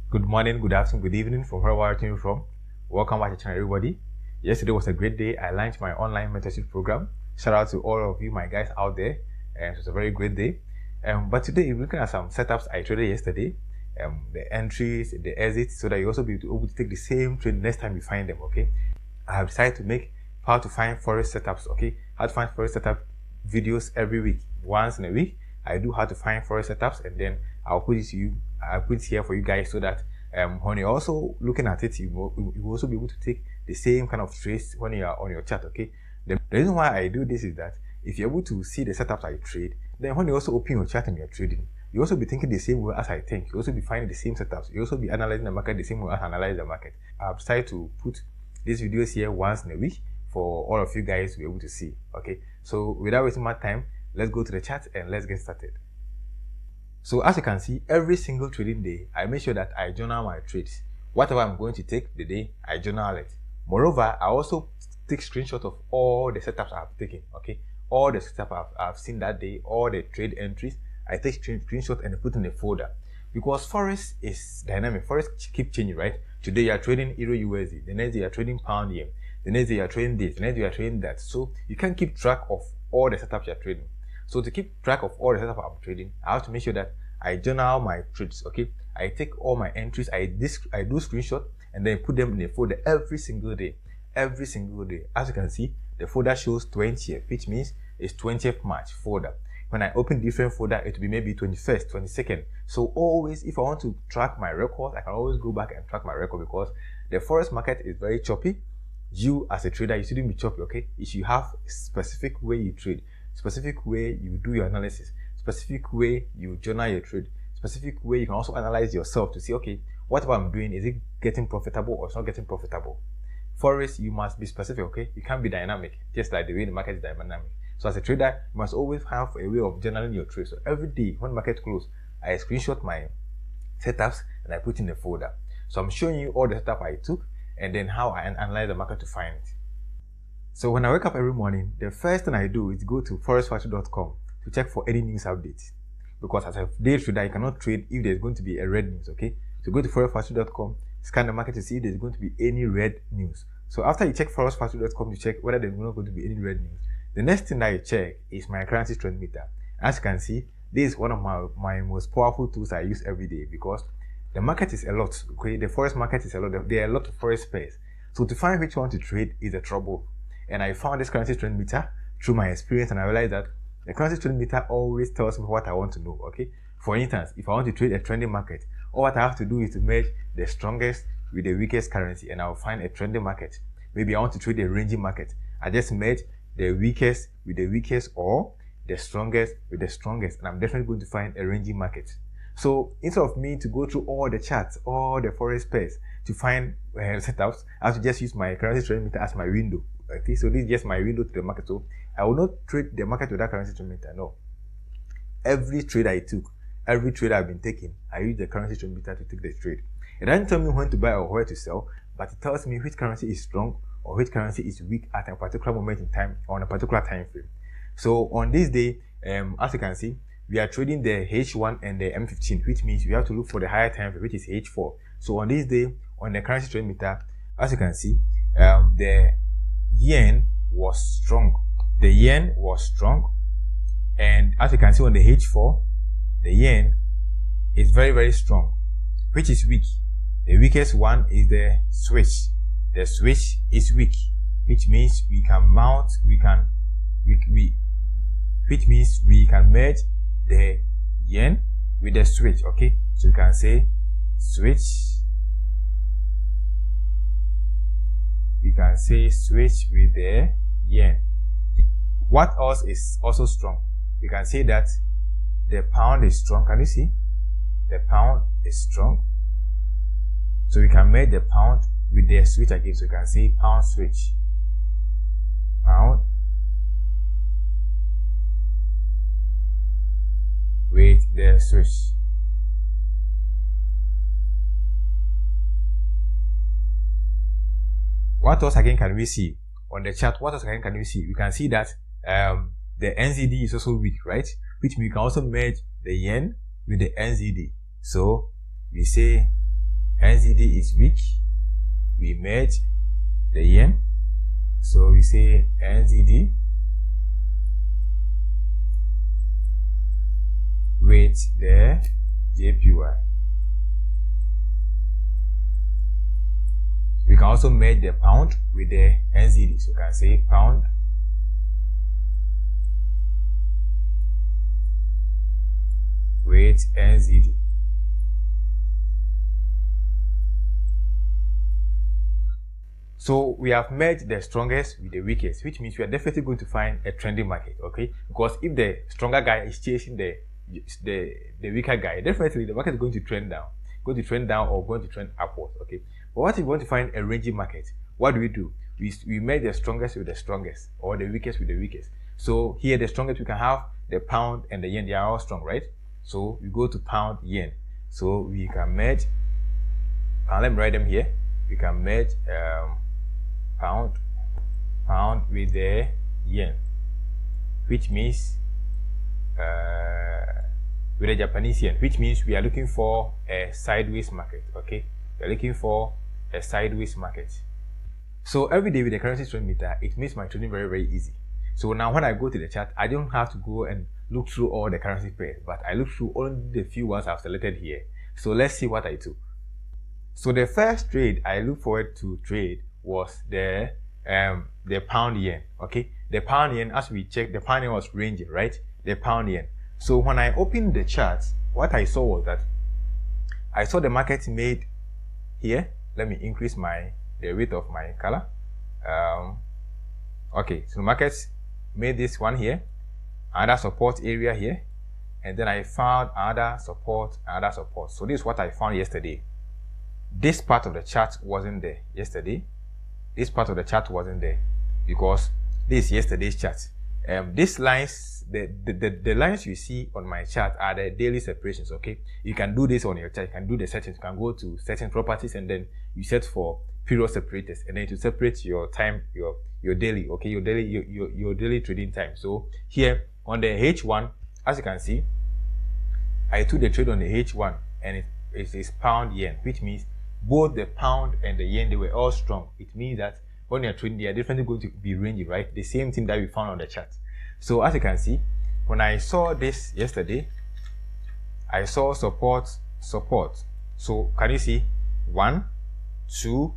Good morning, good afternoon, good evening from wherever you're watching from. Welcome back to the channel, everybody. Yesterday was a great day. I launched my online mentorship program. Shout out to all of you, my guys out there. It was a very great day. But today, we're looking at some setups I traded yesterday. The entries, the exits, so that you also be able to take the same trade next time you find them. Okay. I have decided to make how to find forex setups. Okay, how to find forex setup videos every week. Once in a week, I do how to find forex setups, and then I'll put it to you. I'll put it here for you guys so that when you're also looking at it, you will also be able to take the same kind of trades when you are on your chart. Okay. The reason why I do this is that if you're able to see the setups I trade, then when you also open your chart and you're trading, you also be thinking the same way as I think. You also be finding the same setups. You also be analyzing the market the same way as I analyze the market. I've decided to put these videos here once in a week for all of you guys to be able to see. Okay, so without wasting my time, let's go to the chat and let's get started. So as you can see, every single trading day, I make sure that I journal my trades. Whatever I'm going to take the day, I journal it. Moreover, I also take screenshots of all the setups I've taken. Okay, all the setups I've seen that day, all the trade entries, I take screenshots and put in a folder. Because forex is dynamic. Forex keep changing, right? Today you are trading Euro USD, the next day you are trading Pound Yen, the next day you are trading this, the next day you are trading that. So you can't keep track of all the setups you are trading. So to keep track of all the setups I'm trading, I have to make sure that I journal my trades. Okay, I take all my entries, I do screenshot and then put them in a folder every single day. Every single day. As you can see, the folder shows 20th, which means it's 20th March folder. When I open different folder, it will be maybe 21st, 22nd. So always, if I want to track my records, I can always go back and track my record, because the forex market is very choppy. You as a trader, you shouldn't be choppy. Okay, if you have a specific way you trade, specific way you do your analysis, specific way you journal your trade, specific way you can also analyze yourself to see, okay, whatever I'm doing, is it getting profitable or it's not getting profitable? Forex, you must be specific. Okay, you can't be dynamic, just like the way the market is dynamic. So as a trader, you must always have a way of journaling your trade. So every day when market close, I screenshot my setups and I put in a folder. So I'm showing you all the setup I took and then how I analyze the market to find it. So when I wake up every morning, the first thing I do is go to forexfactory.com to check for any news updates. Because as a day trader, you cannot trade if there's going to be a red news. Okay, so go to forexfactory.com, scan the market to see if there's going to be any red news. So after you check forexfactory.com to check whether there's not going to be any red news, the next thing that you check is my currency trend meter. As you can see, this is one of my most powerful tools I use every day, because the market is a lot. Okay, the forex market is a lot. There are a lot of forex pairs. So to find which one to trade is a trouble. And I found this currency trend meter through my experience, and I realized that the currency trend meter always tells me what I want to know. Okay, for instance, if I want to trade a trending market, all what I have to do is to merge the strongest with the weakest currency, and I'll find a trending market. Maybe I want to trade a ranging market. I just merge the weakest with the weakest, or the strongest with the strongest, and I'm definitely going to find a ranging market. So instead of me to go through all the charts, all the forex pairs to find setups, I have to just use my currency trend meter as my window. Okay, so this is just my window to the market. So I will not trade the market with that currency trend meter. No. Every trade I took, every trade I've been taking, I use the currency trend meter to take the trade. It doesn't tell me when to buy or where to sell, but it tells me which currency is strong or which currency is weak at a particular moment in time or on a particular time frame. So on this day, as you can see, we are trading the H1 and the M15, which means we have to look for the higher time frame, which is H4. So on this day, on the currency trend meter, as you can see, the yen was strong. The yen was strong, and as you can see on the H4, the yen is very, very strong. Which is weak? The weakest one is the switch. The switch is weak, which means we can mount, which means we can merge the yen with the switch. Okay, so you can say switch. We can say switch with the yen. What else is also strong? We can say that the pound is strong. Can you see? The pound is strong. So we can merge the pound with the switch again. So you can say pound switch. Pound with the switch. What else again can we see on the chart? What else again can we see? We can see that the NZD is also weak, right? Which means we can also merge the yen with the NZD. So we say NZD is weak, we merge the yen. So we say NZD with the JPY. We can also merge the pound with the NZD. So you can say pound with NZD. So we have merged the strongest with the weakest, which means we are definitely going to find a trending market, okay? Because if the stronger guy is chasing the weaker guy, definitely the market is going to trend down or going to trend upwards, okay? But what if we want to find a ranging market? What do? We merge the strongest with the strongest, or the weakest with the weakest. So here the strongest, we can have the pound and the yen. They are all strong, right? So we go to pound yen. So we can merge, and let me write them here. We can merge pound with the yen, which means with the Japanese yen, which means we are looking for a sideways market, okay? We are looking for a sideways market. So every day with the currency trend meter, it makes my trading very, very easy. So now when I go to the chart, I don't have to go and look through all the currency pairs, but I look through only the few ones I've selected here. So let's see what I do. So the first trade I look forward to trade was the pound yen, okay? The pound yen, as we checked, the pound yen was ranging, right? The pound yen. So when I opened the chart, what I saw was that I saw the market made here. Let me increase the width of my color. Okay, so the market made this one here, another support area here, and then I found another support. So this is what I found yesterday. This part of the chart wasn't there yesterday. This part of the chart wasn't there because this is yesterday's chart. These lines, the lines you see on my chart are the daily separations, okay? You can do this on your chart. You can do the settings. You can go to setting properties, and then you set for period separators, and then to separate your time, your daily, okay? Your daily trading time. So here on the H1, as you can see, I took the trade on the H1, and it is pound yen, which means both the pound and the yen, they were all strong. It means that when you're trading, they are definitely going to be ranging, right? The same thing that we found on the chart. So as you can see, when I saw this yesterday, I saw support. So can you see 1, 2,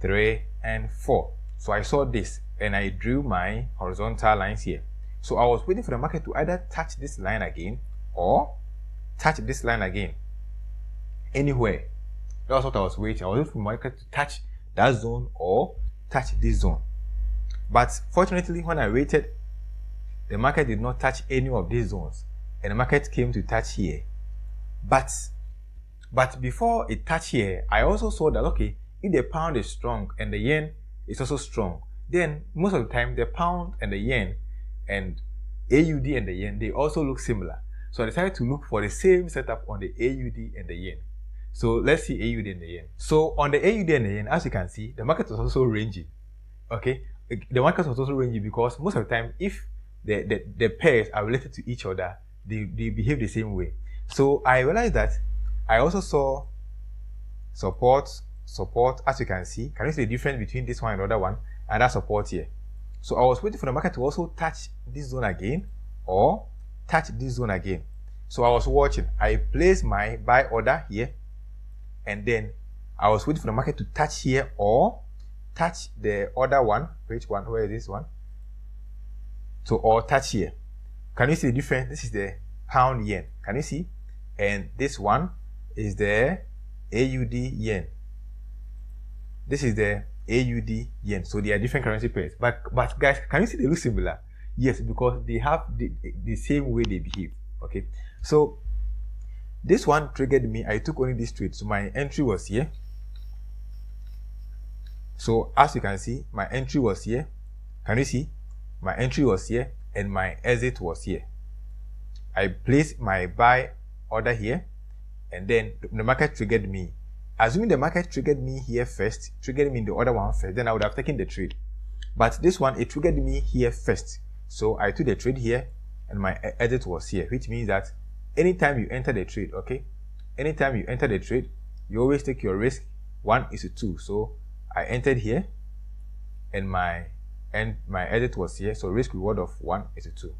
3, and 4? So I saw this, and I drew my horizontal lines here. So I was waiting for the market to either touch this line again or touch this line again. Anywhere. That's what I was waiting. I was waiting for the market to touch that zone or touch this zone. But fortunately, when I waited, the market did not touch any of these zones, and the market came to touch here. But before it touched here, I also saw that, okay, if the pound is strong and the yen is also strong, then most of the time the pound and the yen and AUD and the yen, they also look similar. So I decided to look for the same setup on the AUD and the yen. So let's see AUD and the yen. So on the AUD and the yen, as you can see, the market was also ranging. Okay, the market was also ranging because most of the time, if the pairs are related to each other, they behave the same way. So I realized that I also saw support, as you can see. Can you see the difference between this one and the other one, and that support here? So I was waiting for the market to also touch this zone again or touch this zone again. So I was watching. I placed my buy order here, and then I was waiting for the market to touch here or touch the other one. Which one? Where is this one? So, or touch here. Can you see the difference? This is the pound yen. Can you see? And this one is the AUD yen. This is the AUD yen. So they are different currency pairs. But guys, can you see they look similar? Yes, because they have the same way they behave. Okay. So this one triggered me. I took only this trade. So my entry was here. So as you can see, my entry was here. Can you see? My entry was here and my exit was here. I placed my buy order here, and then the market triggered me. Assuming the market triggered me here first, triggered me in the other one first, then I would have taken the trade. But this one, it triggered me here first. So I took the trade here and my exit was here, which means that anytime you enter the trade, okay, anytime you enter the trade, you always take your risk 1:2. So I entered here, and my exit was here. So risk reward of 1:2.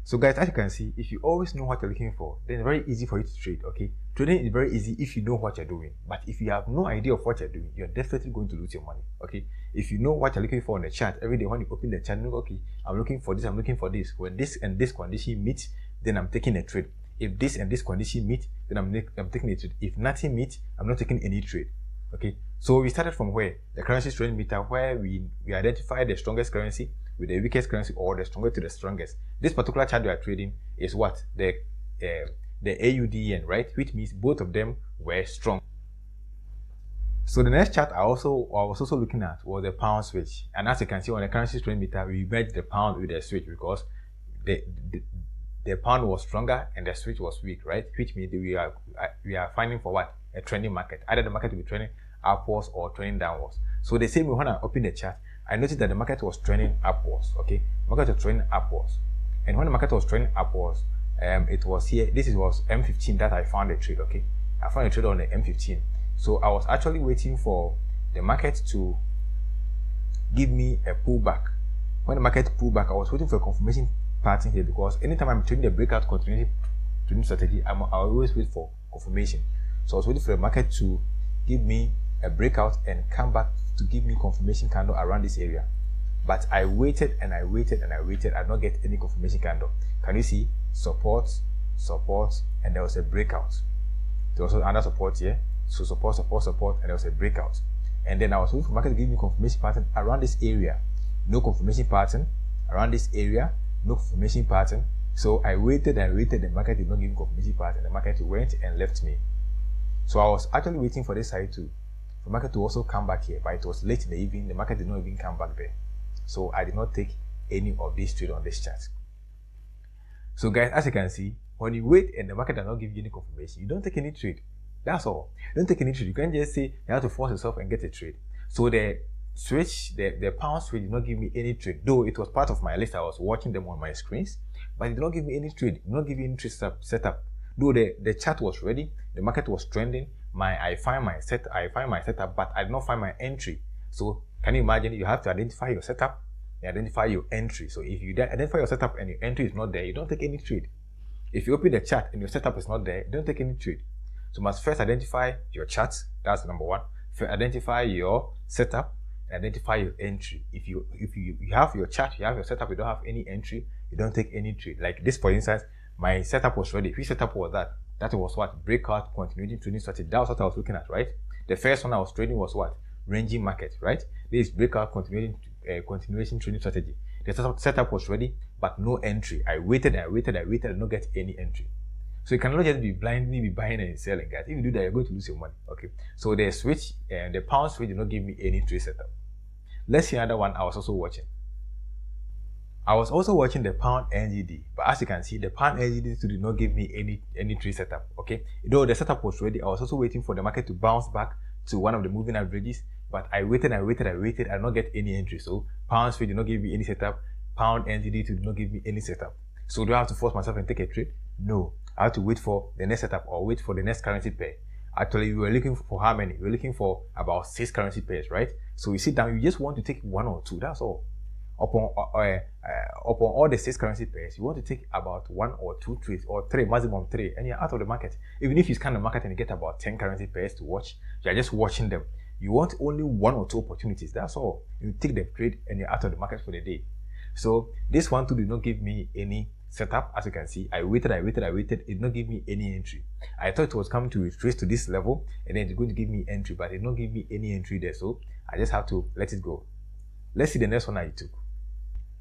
So guys, as you can see, if you always know what you're looking for, then it's very easy for you to trade. Okay, trading is very easy if you know what you're doing. But if you have no idea of what you're doing, you're definitely going to lose your money. Okay, if you know what you're looking for on the chart every day, when you open the chart, you know, okay, I'm looking for this, I'm looking for this. When this and this condition meets, then I'm taking a trade. If this and this condition meet, then I'm taking a trade. If nothing meets, I'm not taking any trade. Okay, so we started from where? The currency trend meter, where we identify the strongest currency with the weakest currency, or the strongest to the strongest. This particular chart we are trading is what? The AUD, right? Which means both of them were strong. So the next chart I was also looking at was the pound switch. And as you can see on the currency trend meter, we merged the pound with the switch because the pound was stronger and the switch was weak, right? Which means we are finding for what? A trending market. Either the market will be trending upwards or trending downwards. So the same way when I opened the chart, I noticed that the market was trending upwards. Okay, market was trending upwards, and when the market was trending upwards, it was here. This was M15 that I found a trade. Okay, I found a trade on the M15. So I was actually waiting for the market to give me a pullback. When the market pulled back, I was waiting for a confirmation pattern here, because anytime I'm trading the breakout continuity trading strategy, I always wait for confirmation. So I was waiting for the market to give me a breakout and come back to give me confirmation candle around this area. But I waited and I waited and I waited. I did not get any confirmation candle. Can you see? Support, and there was a breakout. There was another support here. So support, and there was a breakout. And then I was waiting for the market to give me confirmation pattern around this area. No confirmation pattern around this area. No confirmation pattern. So I waited and waited. The market did not give me confirmation pattern. The market went and left me. So I was actually waiting for this side too, for the market to also come back here, but it was late in the evening. The market did not even come back there. So I did not take any of this trade on this chart. So guys, as you can see, when you wait and the market does not give you any confirmation, you don't take any trade. That's all. Don't take any trade. You can't just say you have to force yourself and get a trade. So the switch, the pound switch did not give me any trade, though it was part of my list. I was watching them on my screens, but it did not give me any trade. It did not give me any trade setup. Though the chart was ready, the market was trending. I find my setup, but I did not find my entry. So can you imagine? You have to identify your setup and identify your entry. So if you identify your setup and your entry is not there, you don't take any trade. If you open the chart and your setup is not there, you don't take any trade. So you must first identify your chart. That's number one. First identify your setup and identify your entry. If you have your chart, you have your setup, you don't have any entry, you don't take any trade. Like this, for instance, my setup was ready. Which setup was that? That was what? Breakout continuity trading strategy. That was what I was looking at, right? The first one I was trading was what? Ranging market, right? This is breakout continuation trading strategy. The setup was ready, but no entry. I waited and not get any entry. So you cannot just be blindly buying and selling, guys. If you do that, you're going to lose your money. Okay. So the switch and the pound switch did not give me any trade setup. Let's see another one I was also watching. I was also watching the pound NGD, but as you can see, the pound NGD did not give me any trade setup. Okay, though the setup was ready, I was also waiting for the market to bounce back to one of the moving averages, but I waited, I did not get any entry. So pound switch did not give me any setup, pound NGD did not give me any setup. So do I have to force myself and take a trade? No, I have to wait for the next setup or wait for the next currency pair. Actually, we were looking for how many? We were looking for about 6 currency pairs, right? So you sit down, you just want to take 1 or 2. That's all. Upon all the 6 currency pairs, you want to take about 1 or 2 trades, or 3, maximum 3, and you're out of the market. Even if you scan the market and you get about 10 currency pairs to watch, you're just watching them. You want only 1 or 2 opportunities. That's all. You take the trade and you're out of the market for the day. So this one too did not give me any setup. As you can see, I waited. It did not give me any entry. I thought it was coming to retrace to this level and then it's going to give me entry, but it did not give me any entry there. So I just have to let it go. Let's see the next one I took.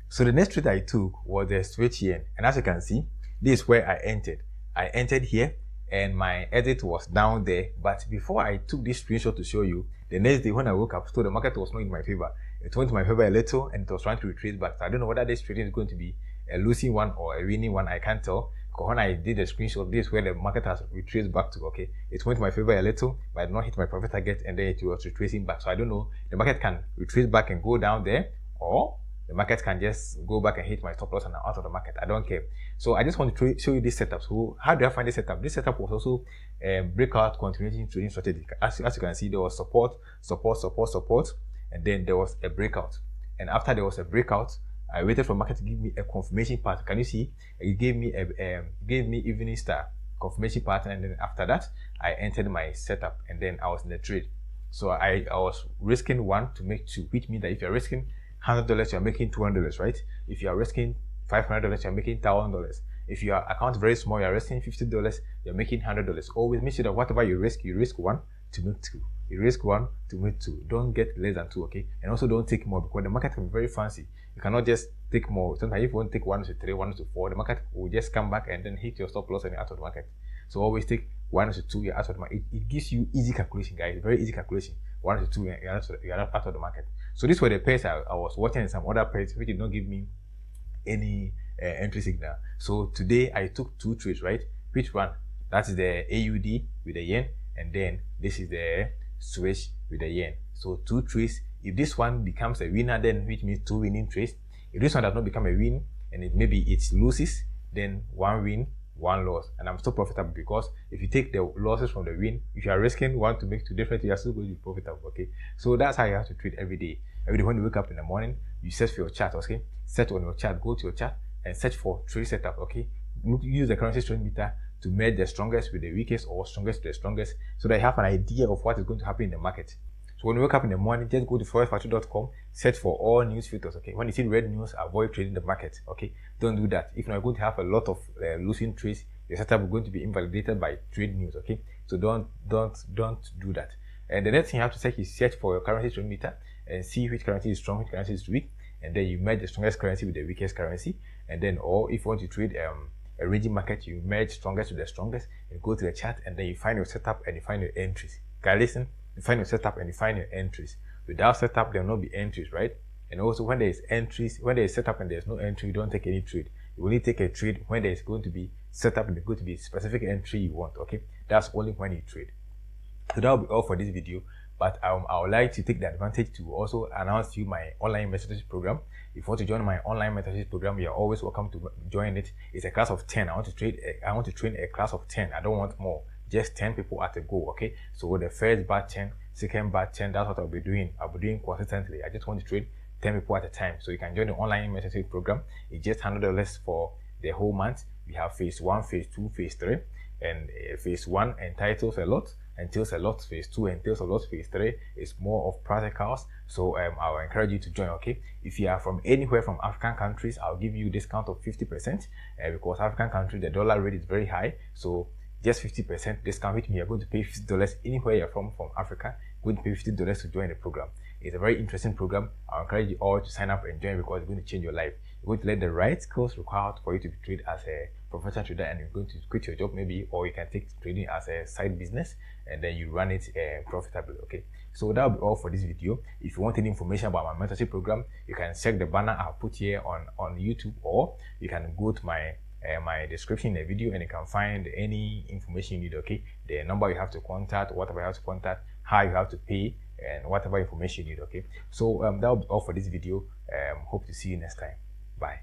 So the next trade I took was the switch yen, and as you can see, this is where I entered. I entered here and my exit was down there, but before I took this screenshot to show you, the next day when I woke up, so the market was not in my favor. It went to my favor a little and it was trying to retrace back. So I don't know whether this trading is going to be a losing one or a winning one. I can't tell, because when I did the screenshot, this is where the market has retraced back to. Okay, it went to my favor a little, but I did not hit my profit target, and then it was retracing back. So I don't know, the market can retrace back and go down there, or the market can just go back and hit my stop loss and I'm out of the market. I don't care. So I just want to show you this setup. So how do I find this setup? This setup was also a breakout continuation trading strategy. As you can see, there was support, and then there was a breakout. And after there was a breakout, I waited for market to give me a confirmation pattern. Can you see? It gave me evening star confirmation pattern, and then after that, I entered my setup, and then I was in the trade. So I was risking 1 to make 2, which means that if you're risking $100, you're making $200, right? If you are risking $500, you're making $1,000. If your account is very small, you're risking $50, you're making $100. Always make sure that whatever you risk 1 to make 2. You risk 1 to make 2. Don't get less than 2, okay? And also don't take more, because the market can be very fancy. You cannot just take more. Sometimes if you want to take 1 to 3, 1 to 4, the market will just come back and then hit your stop loss and you're out of the market. So always take 1 to 2, you're out of the market. It gives you easy calculation, guys. Very easy calculation. 1 to 2, you're out of the market. So these were the pairs I was watching, and some other pairs which did not give me any entry signal. So today I took 2 trades, right? Which one? That is the AUD with the yen, and then this is the Swiss with the yen. So 2 trades. If this one becomes a winner, then which means 2 winning trades. If this one does not become a win, and maybe it loses, then 1 win, 1 loss, and I'm still profitable, because if you take the losses from the win, if you are risking 1 to make 2 different, you are still going to be profitable. Okay, so that's how you have to trade every day. Every day when you wake up in the morning, you search for your chart. Okay, set on your chart, go to your chart and search for trade setup. Okay, use the currency trend meter to match the strongest with the weakest, or strongest to the strongest, so that you have an idea of what is going to happen in the market. So when you wake up in the morning, just go to forexfactory.com, search for all news filters. Okay, when you see red news, avoid trading the market. Okay, don't do that. If not, you're going to have a lot of losing trades. Your setup is going to be invalidated by trade news. Okay, so don't do that. And the next thing you have to check is search for your currency trend meter and see which currency is strong, which currency is weak, and then you merge the strongest currency with the weakest currency. And then, or if you want to trade a ranging market, you merge strongest with the strongest and go to the chart, and then you find your setup and you find your entries. Guys, listen, you find your setup and you find your entries. Without setup, there will not be entries, right? And also, when there is entries, when there is setup and there's no entry, you don't take any trade. You only take a trade when there is going to be setup and there's going to be a specific entry you want. Okay, that's only when you trade. So that will be all for this video. But I would like to take the advantage to also announce to you my online mentorship program. If you want to join my online mentorship program, you're always welcome to join it. It's a class of 10. I want to train a class of 10. I don't want more. Just 10 people at a go. Okay. So the first batch 10, second batch 10. That's what I'll be doing. I'll be doing consistently. I just want to train 10 people at a time. So you can join the online mentorship program. It's just $100 for the whole month. We have phase 1, phase 2, phase 3, and phase 1 entitles a lot. Entails a lot. Phase 2 entails a lot. Phase 3 is more of practicals. So I will encourage you to join. Okay, if you are from anywhere from African countries, I'll give you a discount of 50%, because African countries, the dollar rate is very high. So just 50% discount, which means you're going to pay $50 anywhere you're from Africa. You're going to pay $50 to join the program. It's a very interesting program. I'll encourage you all to sign up and join, because it's going to change your life. You're going to learn the right skills required for you to trade as a professional trader, and you're going to quit your job maybe, or you can take trading as a side business and then you run it profitably. Okay, so that will be all for this video. If you want any information about my mentorship program, you can check the banner I'll put here on YouTube, or you can go to my description in the video and you can find any information you need. Okay, the number you have to contact, whatever you have to contact, how you have to pay, and whatever information you need. Okay, so that will be all for this video. Hope to see you next time. Bye.